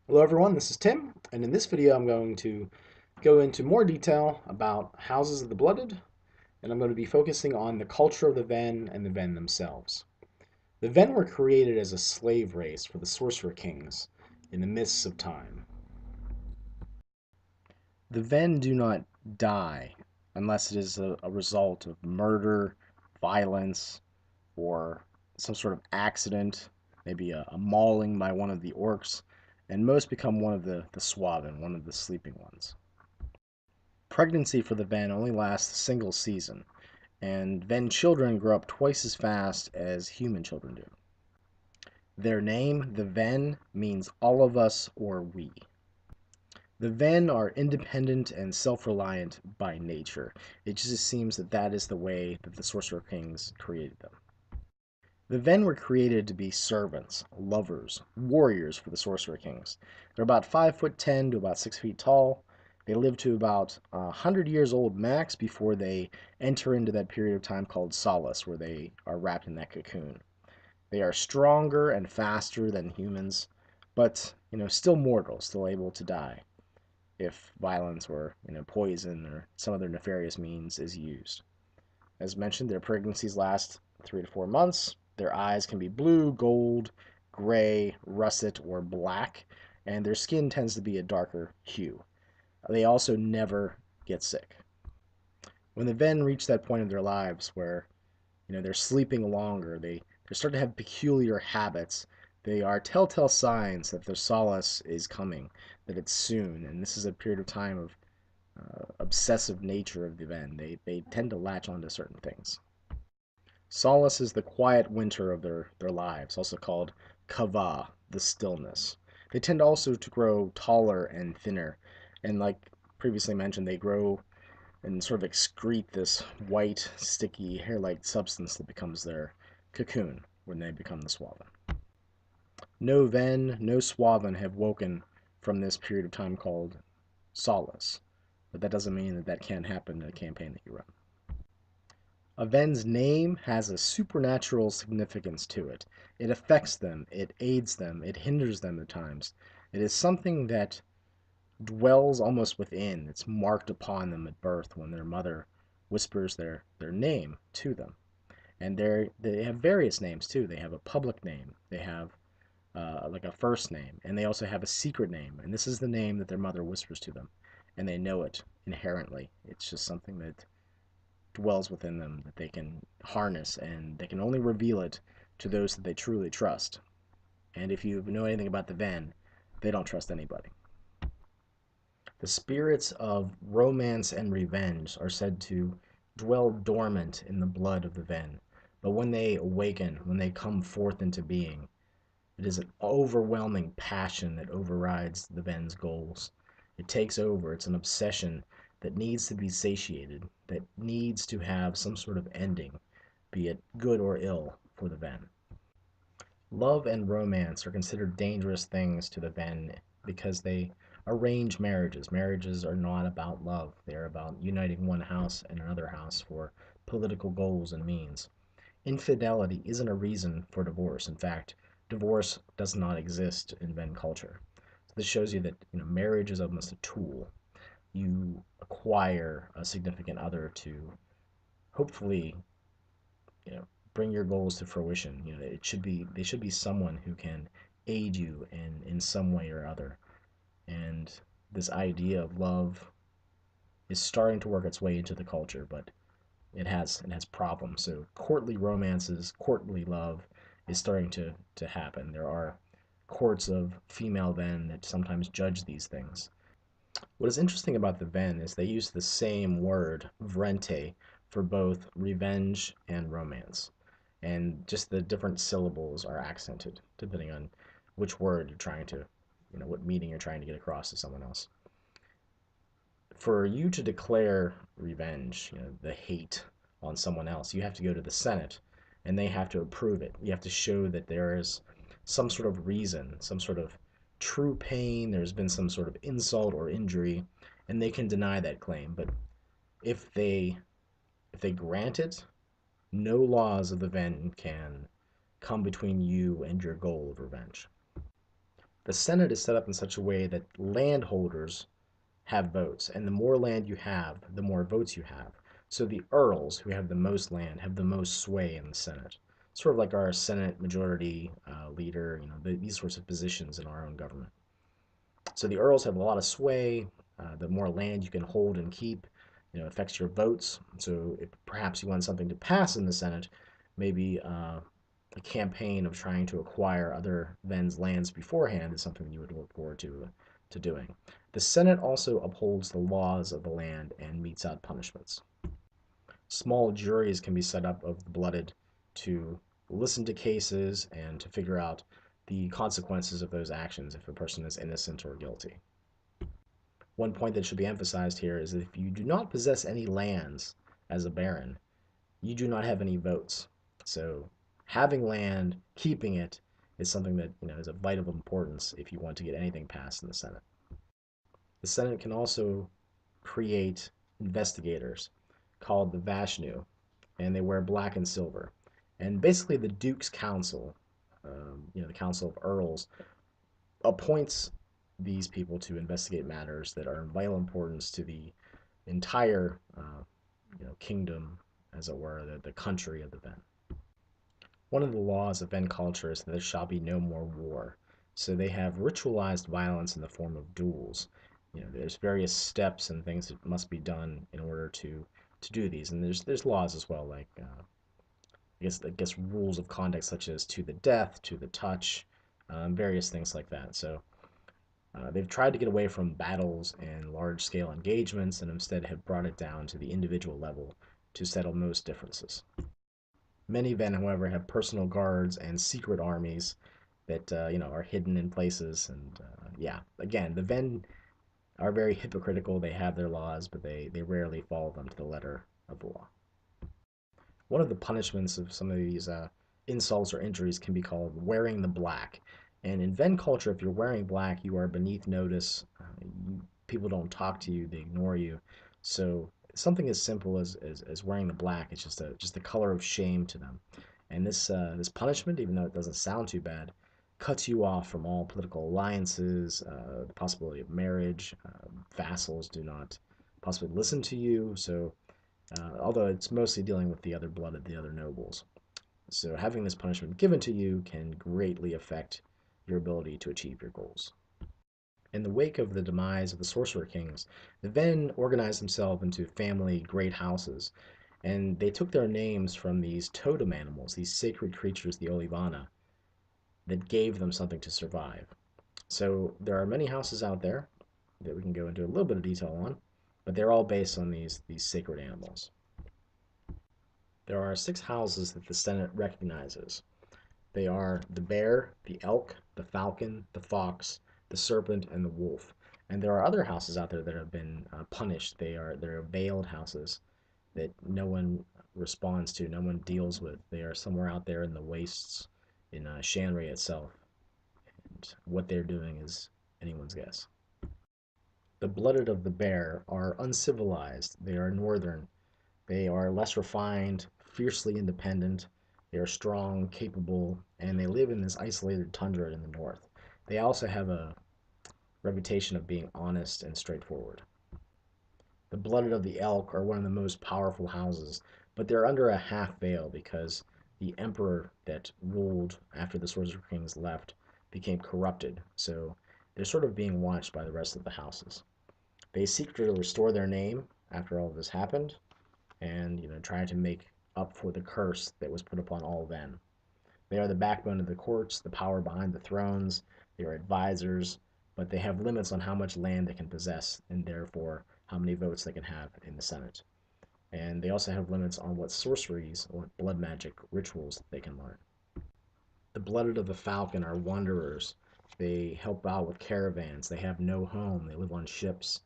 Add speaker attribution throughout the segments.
Speaker 1: Hello everyone, this is Tim, and in this video I'm going to go into more detail about houses of the blooded, and I'm going to be focusing on the culture of the Ven and the Ven themselves. The Ven were created as a slave race for the Sorcerer Kings in the mists of time. The Ven do not die unless it is a result of murder, violence, or some sort of accident, maybe a mauling by one of the orcs, and most become one of the Swaven, one of the sleeping ones. Pregnancy for the Ven only lasts a single season, and Ven children grow up twice as fast as human children do. Their name, the Ven, means all of us or we. The Ven are independent and self-reliant by nature. It just seems that that is the way that the Sorcerer Kings created them. The Ven were created to be servants, lovers, warriors for the Sorcerer Kings. They're about 5'10" to about 6 feet tall. They live to about 100 years old max before they enter into that period of time called solace, where they are wrapped in that cocoon. They are stronger and faster than humans, but still mortal, still able to die if violence or poison or some other nefarious means is used. As mentioned, their pregnancies last 3 to 4 months. Their eyes can be blue, gold, gray, russet, or black, and their skin tends to be a darker hue. They also never get sick. When the Ven reach that point of their lives where they're sleeping longer, they start to have peculiar habits. They are telltale signs that their solace is coming, that it's soon, and this is a period of time of obsessive nature of the Ven. They tend to latch onto certain things. Solace is the quiet winter of their lives, also called kava, the stillness. They tend also to grow taller and thinner, and like previously mentioned, they grow and sort of excrete this white, sticky, hair-like substance that becomes their cocoon when they become the Swaven. No Ven, no Swaven have woken from this period of time called solace, but that doesn't mean that that can't happen in a campaign that you run. A Ven's name has a supernatural significance to it. It affects them, it aids them, it hinders them at times. It is something that dwells almost within. It's marked upon them at birth when their mother whispers their name to them. And they have various names too. They have a public name, they have like a first name, and they also have a secret name. And this is the name that their mother whispers to them, and they know it inherently. It's just something that dwells within them that they can harness, and they can only reveal it to those that they truly trust. And if you know anything about the Ven, they don't trust anybody. The spirits of romance and revenge are said to dwell dormant in the blood of the Ven, but when they awaken, when they come forth into being, it is an overwhelming passion that overrides the Ven's goals. It takes over. It's an obsession that needs to be satiated, that needs to have some sort of ending, be it good or ill, for the Ven. Love and romance are considered dangerous things to the Ven because they arrange marriages. Marriages are not about love, they are about uniting one house and another house for political goals and means. Infidelity isn't a reason for divorce. In fact, divorce does not exist in Ven culture. So this shows you that marriage is almost a tool. You acquire a significant other to hopefully you know bring your goals to fruition. It should be they should be someone who can aid you in some way or other. And this idea of love is starting to work its way into the culture, but it has problems. So courtly romances, courtly love is starting to happen. There are courts of female Ven that sometimes judge these things. What is interesting about the Ven is they use the same word, vrente, for both revenge and romance. And just the different syllables are accented depending on which word you're trying to, what meaning you're trying to get across to someone else. For you to declare revenge, the hate on someone else, you have to go to the Senate and they have to approve it. You have to show that there is some sort of reason, some sort of true pain, there's been some sort of insult or injury, and they can deny that claim. But if they if they grant it, no laws of the Ven can come between you and your goal of revenge. The Senate is set up in such a way that landholders have votes, and the more land you have, the more votes you have. So the earls, who have the most land, have the most sway in the Senate. Sort of like our Senate majority leader, these sorts of positions in our own government. So the earls have a lot of sway. The more land you can hold and keep, affects your votes. So if perhaps you want something to pass in the Senate, maybe a campaign of trying to acquire other men's lands beforehand is something you would look forward to doing. The Senate also upholds the laws of the land and metes out punishments. Small juries can be set up of the blooded to listen to cases and to figure out the consequences of those actions if a person is innocent or guilty. One point that should be emphasized here is that if you do not possess any lands as a baron, you do not have any votes. So having land, keeping it, is something that is of vital importance if you want to get anything passed in the Senate. The Senate can also create investigators called the Vashnu, and they wear black and silver. And basically, the Duke's Council, the Council of Earls, appoints these people to investigate matters that are of vital importance to the entire, kingdom, as it were, the country of the Ven. One of the laws of Ven culture is that there shall be no more war. So they have ritualized violence in the form of duels. There's various steps and things that must be done in order to do these, and there's laws as well, like I guess rules of conduct such as to the death, to the touch, various things like that. So they've tried to get away from battles and large scale engagements and instead have brought it down to the individual level to settle most differences. Many Ven, however, have personal guards and secret armies that are hidden in places. And yeah, again, the Ven are very hypocritical. They have their laws, but they rarely follow them to the letter of the law. One of the punishments of some of these insults or injuries can be called wearing the black. And in Ven culture, if you're wearing black, you are beneath notice. People don't talk to you; they ignore you. So something as simple as wearing the black, it's just a color of shame to them. And this punishment, even though it doesn't sound too bad, cuts you off from all political alliances, the possibility of marriage. Vassals do not possibly listen to you. So although it's mostly dealing with the other blooded, the other nobles. So having this punishment given to you can greatly affect your ability to achieve your goals. In the wake of the demise of the Sorcerer Kings, the Ven organized themselves into family great houses, and they took their names from these totem animals, these sacred creatures, the Olivana, that gave them something to survive. So there are many houses out there that we can go into a little bit of detail on, but they're all based on these sacred animals. There are 6 houses that the Senate recognizes. They are the bear, the elk, the falcon, the fox, the serpent, and the wolf. And there are other houses out there that have been punished. They're veiled houses that no one responds to, no one deals with. They are somewhere out there in the wastes in Shanri itself. And what they're doing is anyone's guess. The blooded of the bear are uncivilized. They are northern. They are less refined, fiercely independent. They are strong, capable, and they live in this isolated tundra in the north. They also have a reputation of being honest and straightforward. The blooded of the elk are one of the most powerful houses, but they're under a half veil because the emperor that ruled after the Sorcerer Kings left became corrupted. So they're sort of being watched by the rest of the houses. They seek to restore their name after all of this happened, and trying to make up for the curse that was put upon all Ven. They are the backbone of the courts, the power behind the thrones. They are advisors, but they have limits on how much land they can possess and therefore how many votes they can have in the Senate. And they also have limits on what sorceries or blood magic rituals they can learn. The blooded of the falcon are wanderers. They help out with caravans. They have no home. They live on ships.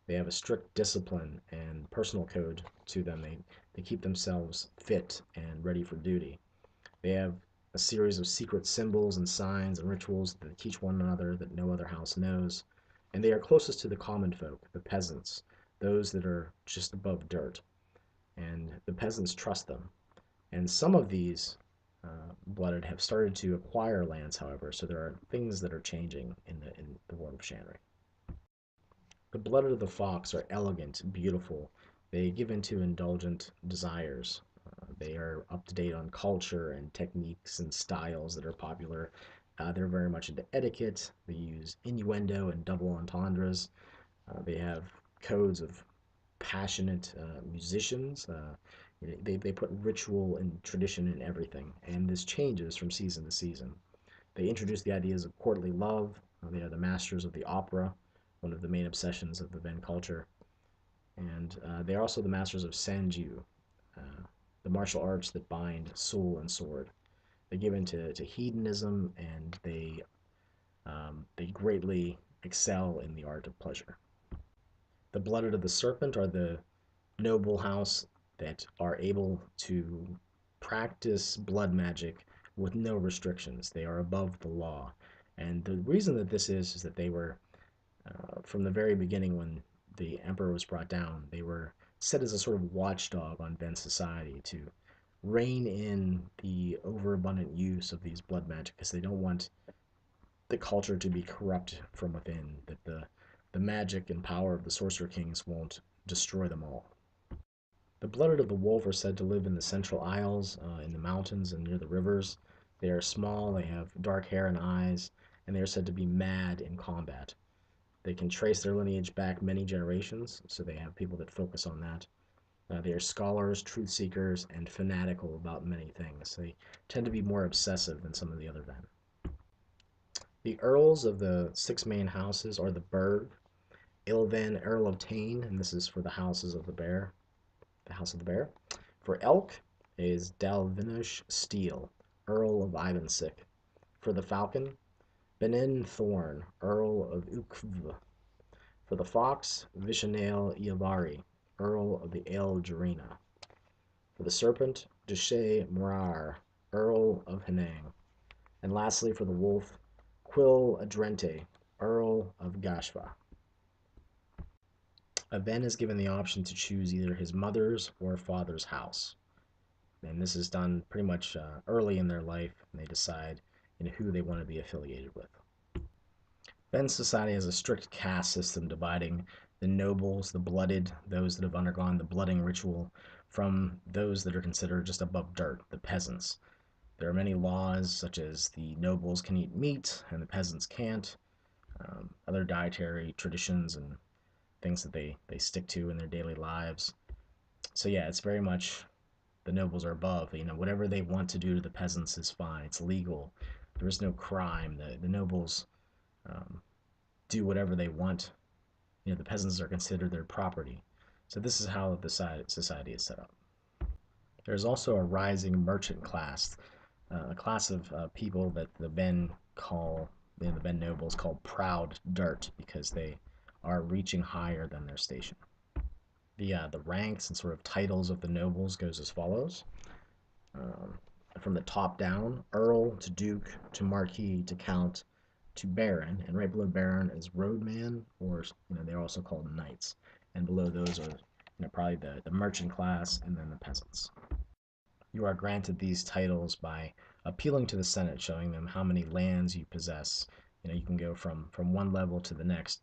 Speaker 1: They have a strict discipline and personal code to them. They keep themselves fit and ready for duty. They have a series of secret symbols and signs and rituals that teach one another that no other house knows. And they are closest to the common folk, the peasants, those that are just above dirt. And the peasants trust them. And some of these blooded have started to acquire lands, however, so there are things that are changing in the world of Shanry. The blooded of the fox are elegant, beautiful. They give in to indulgent desires. They are up to date on culture and techniques and styles that are popular. They're very much into etiquette. They use innuendo and double entendres. They have codes of passionate musicians. They put ritual and tradition in everything, and this changes from season to season. They introduce the ideas of courtly love. They are the masters of the opera, one of the main obsessions of the Ven culture. And they are also the masters of Sanju, uh, the martial arts that bind soul and sword. They give into to hedonism, and they greatly excel in the art of pleasure. The blooded of the serpent are the noble house that are able to practice blood magic with no restrictions. They are above the law. And the reason that this is that they were, from the very beginning when the emperor was brought down, they were set as a sort of watchdog on Ven society to rein in the overabundant use of these blood magic because they don't want the culture to be corrupt from within, that the magic and power of the sorcerer kings won't destroy them all. The blooded of the wolf are said to live in the Central Isles, in the mountains and near the rivers. They are small, they have dark hair and eyes, and they are said to be mad in combat. They can trace their lineage back many generations, so they have people that focus on that. They are scholars, truth seekers, and fanatical about many things. They tend to be more obsessive than some of the other men. The earls of the six main houses are the Burg, Ilvan, Earl of Tane, and this is for the houses of the bear, the house of the bear. For elk is Dalvinush Steel, Earl of Ivansick. For the falcon, Benin Thorn, Earl of Ukv. For the fox, Vishanale Yavari, Earl of the Ale Jarina. For the serpent, Deshe Murar, Earl of Henang. And lastly, for the wolf, Quil Adrente, Earl of Gashva. A Ven is given the option to choose either his mother's or father's house. And this is done pretty much early in their life, and they decide who they want to be affiliated with. Ven society has a strict caste system dividing the nobles, the blooded, those that have undergone the blooding ritual, from those that are considered just above dirt, the peasants. There are many laws, such as the nobles can eat meat and the peasants can't, other dietary traditions and things that they stick to in their daily lives. So, yeah, it's very much the nobles are above. Whatever they want to do to the peasants is fine. It's legal. There is no crime. The nobles um, do whatever they want. The peasants are considered their property. So this is how the society is set up. There's also a rising merchant class, a class of people that the Ben call, the Ben nobles call proud dirt because they are reaching higher than their station. The ranks and sort of titles of the nobles goes as follows. Um, from the top down, Earl to Duke to Marquis to Count to Baron, and right below Baron is Roadman, or they're also called Knights, and below those are probably the merchant class and then the peasants. You are granted these titles by appealing to the Senate, showing them how many lands you possess. You can go from one level to the next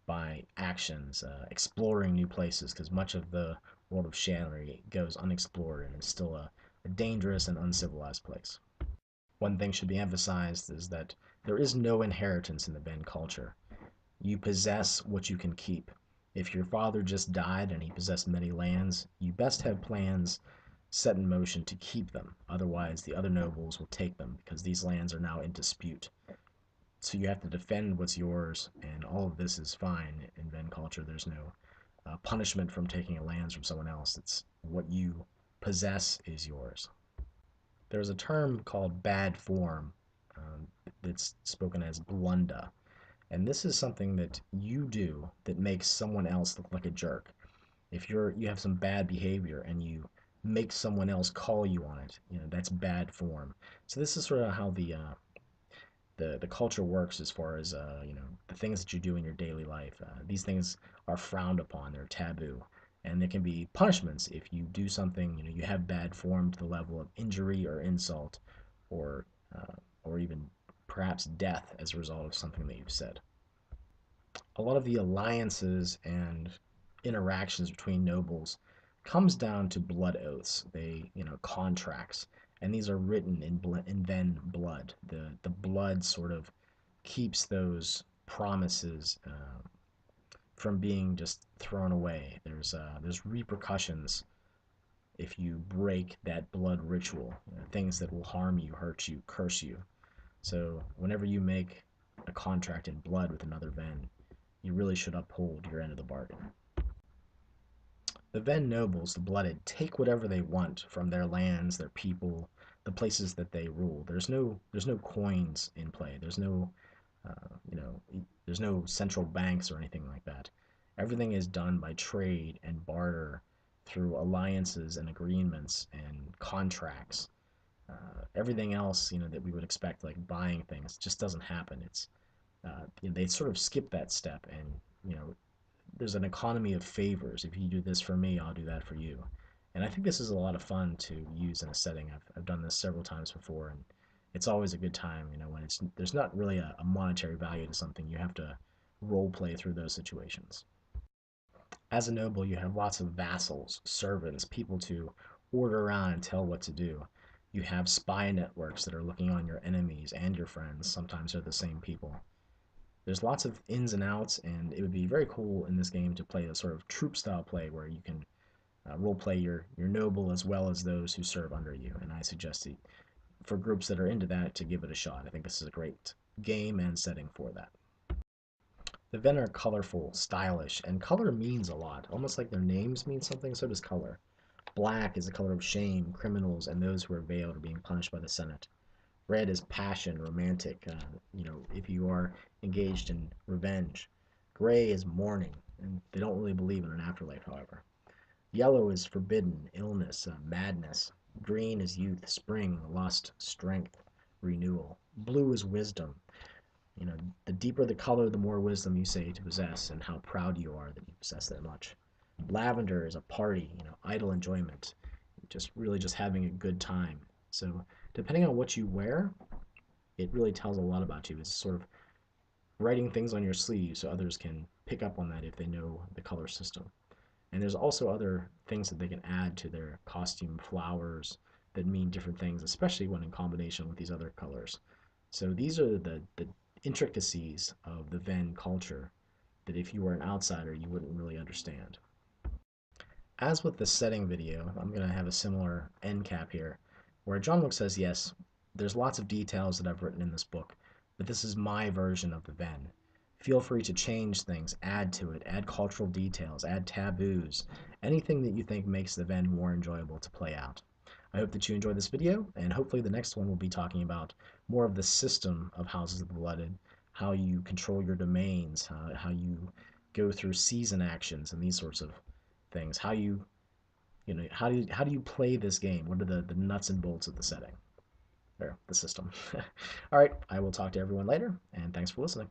Speaker 1: by actions, exploring new places, because much of the world of Shanry goes unexplored and is still a dangerous and uncivilized place. One thing should be emphasized is that there is no inheritance in the Ben culture. You possess what you can keep. If your father just died and he possessed many lands, you best have plans set in motion to keep them. Otherwise, the other nobles will take them because these lands are now in dispute. So you have to defend what's yours, and all of this is fine in Ven culture. There's no punishment from taking lands from someone else. It's what you possess is yours. There's a term called bad form that's spoken as blunda. And this is something that you do that makes someone else look like a jerk. If you have some bad behavior and you make someone else call you on it, that's bad form. So this is sort of how the culture works as far as the things that you do in your daily life. These things are frowned upon; they're taboo, and there can be punishments if you do something. You have bad form to the level of injury or insult, or or even perhaps death as a result of something that you've said. A lot of the alliances and interactions between nobles comes down to blood oaths. They, contracts, and these are written in Ven blood. The blood sort of keeps those promises from being just thrown away. There's repercussions if you break that blood ritual, things that will harm you, hurt you, curse you. So whenever you make a contract in blood with another Ven, you really should uphold your end of the bargain. The Ven nobles, the blooded, take whatever they want from their lands, their people, the places that they rule. There's no coins in play. You know, there's no central banks or anything like that. Everything is done by trade and barter through alliances and agreements and contracts. Everything else, that we would expect, like buying things, just doesn't happen. They sort of skip that step, and there's an economy of favors. If you do this for me, I'll do that for you. And I think this is a lot of fun to use in a setting. I've done this several times before, and it's always a good time, when there's not really a monetary value to something. You have to role play through those situations. As a noble, you have lots of vassals, servants, people to order around and tell what to do. You have spy networks that are looking on your enemies and your friends. Sometimes they're the same people. There's lots of ins and outs, and it would be very cool in this game to play a sort of troop style play where you can role play your noble as well as those who serve under you. And I suggest for groups that are into that to give it a shot. I think this is a great game and setting for that. The Ven are colorful, stylish, and color means a lot. Almost like their names mean something, so does color. Black is the color of shame, criminals, and those who are veiled are being punished by the Senate. Red is passion, romantic, if you are engaged in revenge. Gray is mourning, and they don't really believe in an afterlife, however. Yellow is forbidden, illness, madness. Green is youth, spring, lust, strength, renewal. Blue is wisdom. You know, the deeper the color, the more wisdom you say to possess, and how proud you are that you possess that much. Lavender is a party, idle enjoyment, just having a good time. So, depending on what you wear, it really tells a lot about you. It's sort of writing things on your sleeve so others can pick up on that if they know the color system. And there's also other things that they can add to their costume, flowers that mean different things, especially when in combination with these other colors. So these are the intricacies of the Ven culture that if you were an outsider, you wouldn't really understand. As with the setting video, I'm going to have a similar end cap here, where John Wick says, yes, there's lots of details that I've written in this book, but this is my version of the Ven. Feel free to change things, add to it, add cultural details, add taboos, anything that you think makes the Ven more enjoyable to play out. I hope that you enjoyed this video, and hopefully the next one will be talking about more of the system of Houses of the Blooded, how you control your domains, how you go through season actions and these sorts of things. How do you play this game? What are the nuts and bolts of the setting? Or the system. All right, I will talk to everyone later, and thanks for listening.